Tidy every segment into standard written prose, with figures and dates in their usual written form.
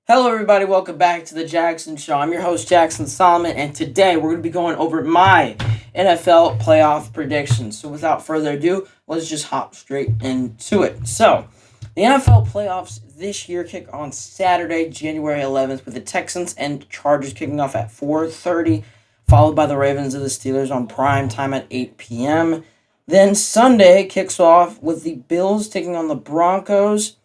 Hello, everybody. Welcome back to the Jaxon Show. I'm your host, Jackson Solomon, and today we're going to be going over my NFL playoff predictions. So, without further ado, let's just hop straight into it. So, the NFL playoffs this year kick on Saturday, January 11th, with the Texans and Chargers kicking off at 4:30, followed by the Ravens and the Steelers on prime time at 8 p.m. Then Sunday kicks off with the Bills taking on the Broncos,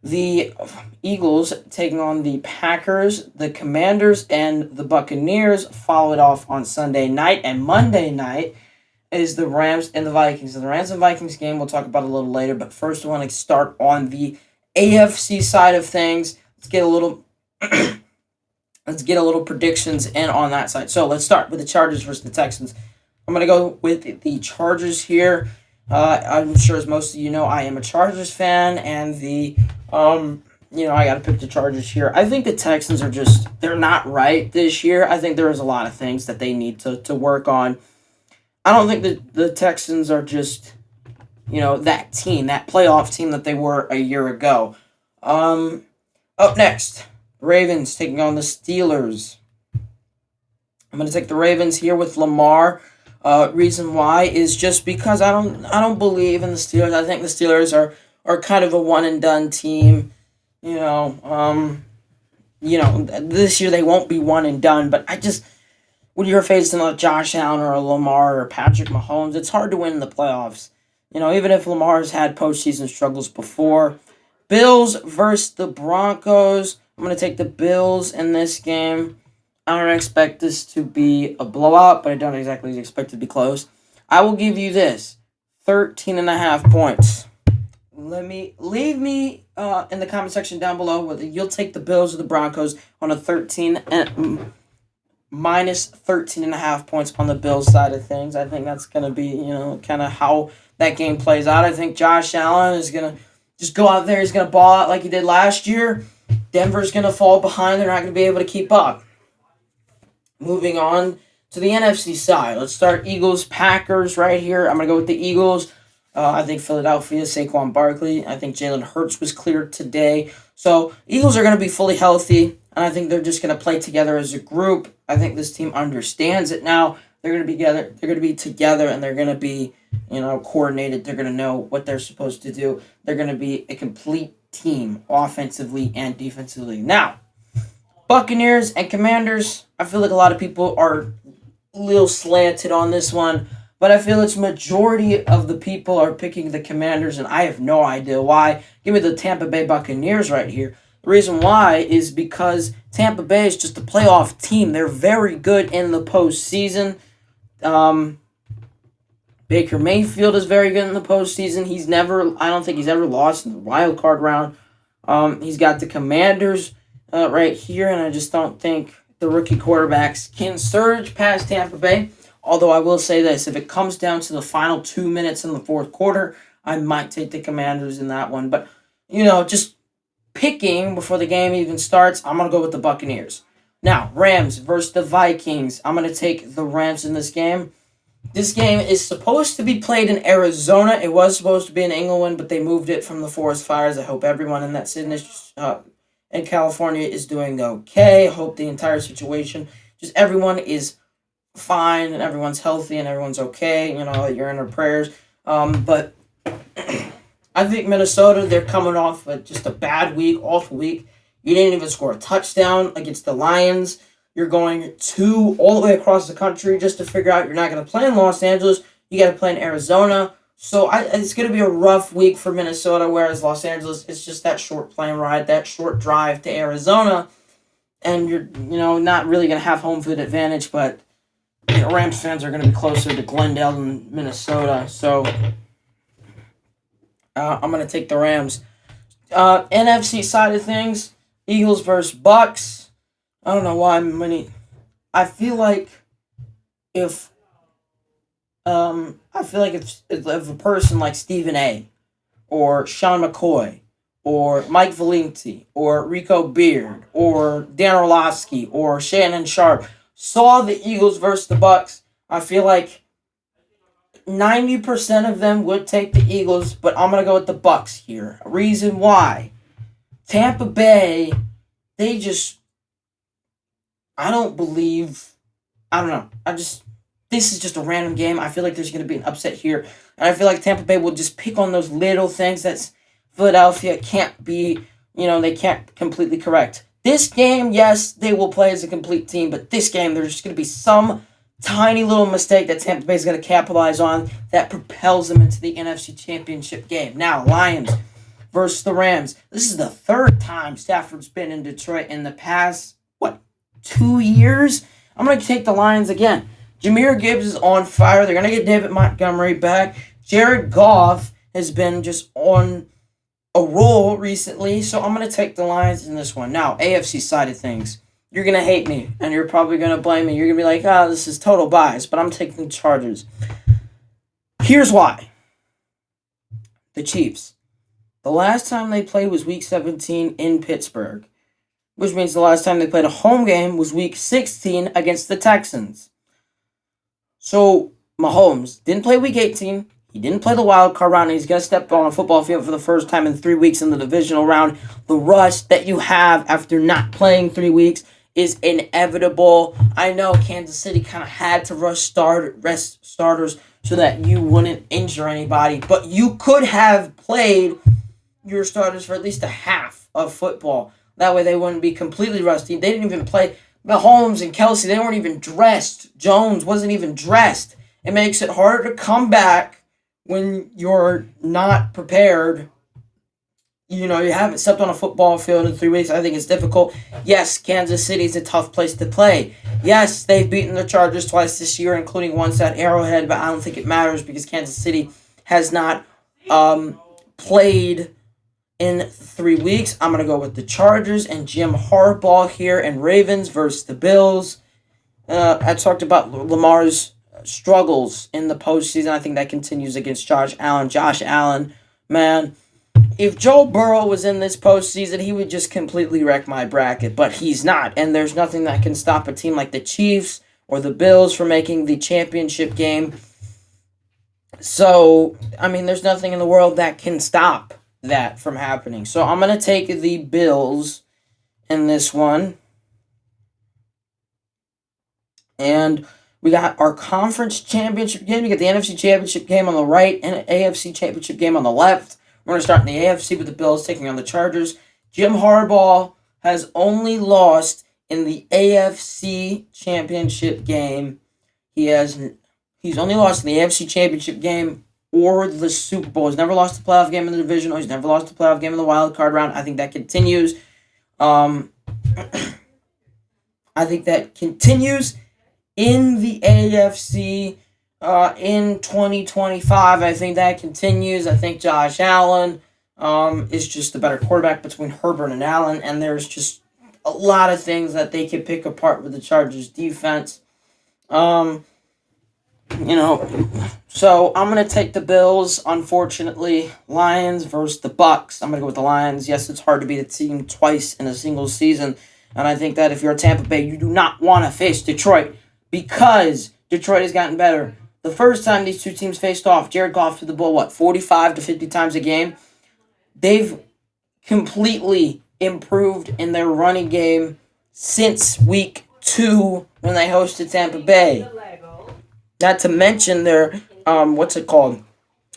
the Eagles taking on the Packers, the Commanders, and the Buccaneers. Follow it off on Sunday night. And Monday night is the Rams and the Vikings. And the Rams and Vikings game we'll talk about a little later. But first, I want to start on the AFC side of things. Let's get a little predictions in on that side. So let's start with the Chargers versus the Texans. I'm going to go with the Chargers here. I'm sure, as most of you know, I am a Chargers fan, and I got to pick the Chargers here. I think the Texans are they're not right this year. I think there is a lot of things that they need to work on. I don't think that the Texans are just, that team, that playoff team that they were a year ago. Up next, Ravens taking on the Steelers. I'm going to take the Ravens here with Lamar. Reason why is just because I don't believe in the Steelers. I think the Steelers are kind of a one and done team. This year they won't be one and done. But when you're facing a Josh Allen or a Lamar or Patrick Mahomes, it's hard to win in the playoffs. Even if Lamar's had postseason struggles before. Bills versus the Broncos. I'm gonna take the Bills in this game. I don't expect this to be a blowout, but I don't exactly expect it to be close. I will give you this, 13.5 points. Leave me in the comment section down below whether you'll take the Bills or the Broncos on a minus 13.5 points on the Bills side of things. I think that's going to be, kind of how that game plays out. I think Josh Allen is going to just go out there. He's going to ball out like he did last year. Denver's going to fall behind. They're not going to be able to keep up. Moving on to the NFC side. Let's start Eagles-Packers right here. I'm going to go with the Eagles. I think Philadelphia, Saquon Barkley. I think Jalen Hurts was cleared today. So Eagles are going to be fully healthy, and I think they're just going to play together as a group. I think this team understands it now. They're going to be together. They're going to be together, and they're going to be, coordinated. They're going to know what they're supposed to do. They're going to be a complete team, offensively and defensively. Now, Buccaneers and Commanders, I feel like a lot of people are a little slanted on this one, but I feel it's majority of the people are picking the Commanders, and I have no idea why. Give me the Tampa Bay Buccaneers right here. The reason why is because Tampa Bay is just a playoff team. They're very good in the postseason. Baker Mayfield is very good in the postseason. I don't think he's ever lost in the wild card round. He's got the Commanders right here, and I just don't think the rookie quarterbacks can surge past Tampa Bay. Although I will say this, if it comes down to the final 2 minutes in the fourth quarter, I might take the Commanders in that one. But, just picking before the game even starts, I'm going to go with the Buccaneers. Now, Rams versus the Vikings. I'm going to take the Rams in this game. This game is supposed to be played in Arizona. It was supposed to be in England, but they moved it from the forest fires. I hope everyone in that city in California is doing okay. I hope the entire situation, just everyone is fine and everyone's healthy and everyone's okay. You're in our prayers. But I think Minnesota, they're coming off just a bad week, awful week. You didn't even score a touchdown against the Lions. You're going all the way across the country just to figure out you're not going to play in Los Angeles. You got to play in Arizona. So it's going to be a rough week for Minnesota, whereas Los Angeles, it's just that short plane ride, that short drive to Arizona. And you're, not really going to have home field advantage, but Rams fans are going to be closer to Glendale than Minnesota. So I'm going to take the Rams. NFC side of things, Eagles versus Bucks. I don't know why I feel like if a person like Stephen A. or Sean McCoy or Mike Valenti or Rico Beard or Dan Orlovsky or Shannon Sharp saw the Eagles versus the Bucks, I feel like 90% of them would take the Eagles, but I'm going to go with the Bucks here. Reason why? Tampa Bay, they just, I don't believe, I don't know. This is just a random game. I feel like there's going to be an upset here. And I feel like Tampa Bay will just pick on those little things that Philadelphia can't be, they can't completely correct. This game, yes, they will play as a complete team, but this game, there's just going to be some tiny little mistake that Tampa Bay is going to capitalize on that propels them into the NFC Championship game. Now, Lions versus the Rams. This is the third time Stafford's been in Detroit in the past, 2 years? I'm going to take the Lions again. Jahmyr Gibbs is on fire. They're going to get David Montgomery back. Jared Goff has been just on a roll recently, so I'm going to take the Lions in this one. Now, AFC side of things. You're going to hate me, and you're probably going to blame me. You're going to be like, this is total bias, but I'm taking the Chargers. Here's why. The Chiefs. The last time they played was Week 17 in Pittsburgh, which means the last time they played a home game was Week 16 against the Texans. So, Mahomes didn't play Week 18. He didn't play the wild card round. He's going to step on a football field for the first time in 3 weeks in the divisional round. The rush that you have after not playing 3 weeks is inevitable. I know Kansas City kind of had to rest starters so that you wouldn't injure anybody, but you could have played your starters for at least a half of football. That way they wouldn't be completely rusty. They didn't even play. Mahomes and Kelsey, they weren't even dressed. Jones wasn't even dressed. It makes it harder to come back when you're not prepared. You haven't stepped on a football field in 3 weeks. I think it's difficult. Yes, Kansas City is a tough place to play. Yes, they've beaten the Chargers twice this year, including once at Arrowhead, but I don't think it matters because Kansas City has not played in 3 weeks. I'm going to go with the Chargers and Jim Harbaugh here, and Ravens versus the Bills. I talked about Lamar's struggles in the postseason. I think that continues against Josh Allen. Josh Allen, man, if Joe Burrow was in this postseason, he would just completely wreck my bracket, but he's not, and there's nothing that can stop a team like the Chiefs or the Bills from making the championship game. So, there's nothing in the world that can stop that from happening. So I'm going to take the Bills in this one. And we got our conference championship game. We got the NFC championship game on the right and an AFC championship game on the left. We're going to start in the AFC with the Bills taking on the Chargers. Jim Harbaugh has only lost in the AFC championship game. He's only lost in the AFC championship game or the Super Bowl. He's never lost a playoff game in the divisional. He's never lost a playoff game in the wild card round. I think that continues. I think that continues in the AFC in 2025. I think that continues. I think Josh Allen is just the better quarterback between Herbert and Allen, and there's just a lot of things that they can pick apart with the Chargers defense. So I'm going to take the Bills, unfortunately. Lions versus the Bucks. I'm going to go with the Lions. Yes, it's hard to beat a team twice in a single season. And I think that if you're a Tampa Bay, you do not want to face Detroit because Detroit has gotten better. The first time these two teams faced off, Jared Goff threw the ball, 45 to 50 times a game? They've completely improved in their running game since week 2 when they hosted Tampa Bay. Not to mention their,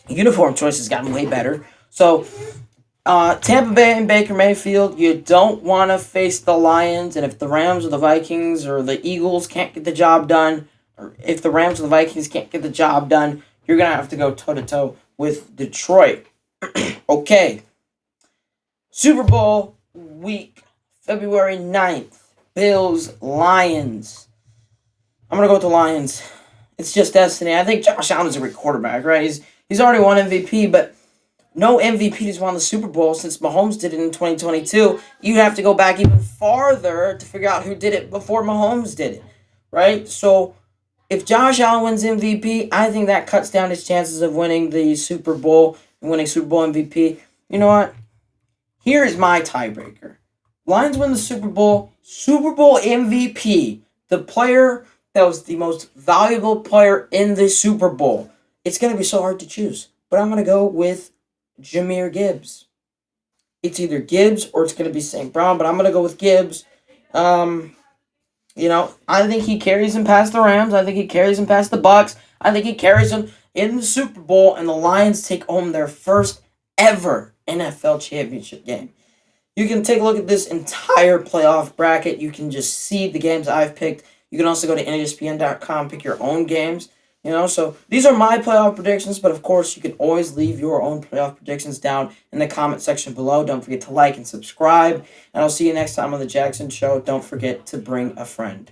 uniform choice has gotten way better. So, Tampa Bay and Baker Mayfield, you don't want to face the Lions. And if the Rams or the Vikings or the Eagles can't get the job done, or if the Rams or the Vikings can't get the job done, you're going to have to go toe-to-toe with Detroit. Okay. Super Bowl week, February 9th. Bills, Lions. I'm going to go with the Lions. It's just destiny. I think Josh Allen is a great quarterback, right? He's already won MVP, but no MVP has won the Super Bowl since Mahomes did it in 2022. You have to go back even farther to figure out who did it before Mahomes did it, right? So if Josh Allen wins MVP, I think that cuts down his chances of winning the Super Bowl and winning Super Bowl MVP. You know what? Here is my tiebreaker. Lions win the Super Bowl MVP, the player that was the most valuable player in the Super Bowl. It's going to be so hard to choose, but I'm going to go with Jahmyr Gibbs. it's either Gibbs or it's going to be St. Brown, but I'm going to go with Gibbs. Um, I think he carries him past the Rams. I think he carries him past the Bucks. I think he carries him in the Super Bowl, and the Lions take home their first ever NFL championship game. You can take a look at this entire playoff bracket. You can just see the games I've picked. You can also go to ESPN.com, pick your own games. So these are my playoff predictions, but of course, you can always leave your own playoff predictions down in the comment section below. Don't forget to like and subscribe, and I'll see you next time on the Jaxon Show. Don't forget to bring a friend.